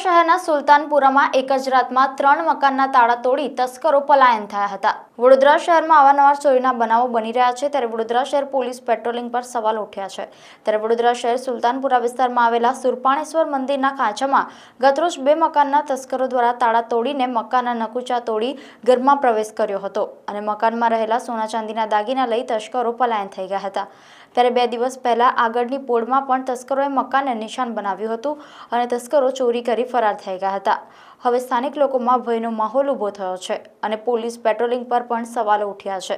શહેરના સુલતાનપુરામાં એક જ રાતમાં 3 મકાનના તાળા તોડી તસ્કરો પલાયન થયા હતા। વડોદરા શહેરમાં અવારનવાર ચોરીના બનાવો બની રહ્યા છે, ત્યારે વડોદરા શહેર પોલીસ પેટ્રોલિંગ પર સવાલ ઉઠ્યા છે। ત્યારે વડોદરા શહેર સુલતાનપુરા વિસ્તારમાં આવેલા સુરપાણેશ્વર મંદિરના ખાંચામાં ગતરોજ 2 મકાનના તસ્કરો દ્વારા તાળા તોડીને મકાનના નકુચા તોડી ઘરમાં પ્રવેશ કર્યો હતો અને મકાનમાં રહેલા સોના ચાંદીના દાગીના લઈ તસ્કરો પલાયન થઈ ગયા હતા। ત્યારે 2 દિવસ પહેલા આગળની પોળમાં પણ તસ્કરોએ મકાનને નિશાન બનાવ્યું હતું અને તસ્કરો ચોરી કરી ફરાર થઈ ગયા હતા। હવે સ્થાનિક લોકોમાં ભયનો માહોલ ઊભો થયો છે અને પોલીસ પેટ્રોલિંગ પર પણ સવાલો ઉઠ્યા છે।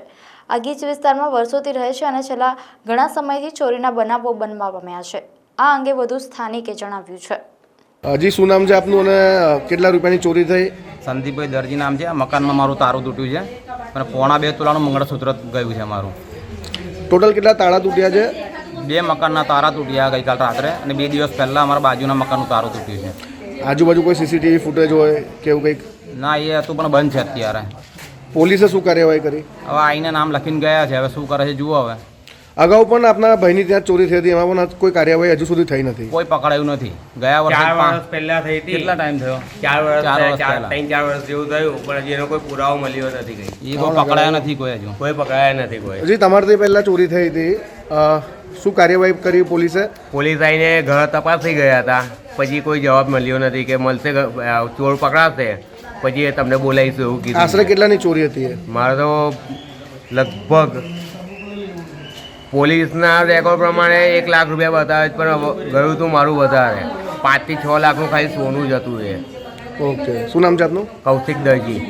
આ ગીચ વિસ્તારમાં વર્ષોથી રહે છે અને છેલ્લા ઘણા સમયથી ચોરીના બનાવો બનવા પામ્યા છે। આ અંગે વધુ સ્થાનિકે જણાવ્યું છે। જી, શું નામ છે આપનું અને કેટલા રૂપિયાની ચોરી થઈ? સંદીપભાઈ દરજી નામ છે। આ મકાનમાં મારું તારું તૂટ્યું છે અને 1.25 તોલાનું મંગળસૂત્ર ગયું છે મારું। ટોટલ કેટલા તાળા તૂટ્યા છે? 2 મકાનના તારા તૂટ્યા ગઈકાલ રાત્રે અને 2 દિવસ પહેલાં અમારા બાજુના મકાનનું તારું તૂટ્યું છે। આજુબાજુ કોઈ સીસીટીવી ફૂટેજ હોય કે એવું કંઈક? ના, એ હતું પણ બંધ છે અત્યારે। પોલીસે શું કાર્યવાહી કરી? હવે આઈને નામ લખીને ગયા છે, હવે શું કરે છે જુઓ। હવે અગાઉ પણ આપના ભાઈની ત્યાં ચોરી થઈ હતી, એમાં પણ કોઈ કાર્યવાહી હજુ સુધી થઈ નથી? કોઈ પકડાયું નથી। ગયા વર્ષે 4 વર્ષ પહેલા થઈ હતી। કેટલા ટાઈમ થયો? 3-4 વર્ષ જેવું થયું, પણ હજી એનો કોઈ પુરાવો મળ્યો નથી। એ કોઈ પકડાયા નથી કોઈ હજુ। કોઈ પકડાયા નથી કોઈ। હજી તમારાથી પહેલાં ચોરી થઈ હતી, શું કાર્યવાહી કરી પોલીસે? પોલીસ આવીને ઘર તપાસી ગયા હતા, પછી કોઈ જવાબ મળ્યો નથી કે મળશે, ચોર પકડાશે પછી એ તમને બોલાવીશું એવું કીધું। આશરે કેટલાની ચોરી હતી એ? મારે તો લગભગ પોલીસના રેકોર્ડ પ્રમાણે 1 લાખ રૂપિયા બતાવે છે, પણ ગયું હતું મારું વધારે, 5 થી 6 લાખનું ખાલી સોનું જ હતું એ। ઓકે, શું નામ છે આપનું? કૌશિક દરજી।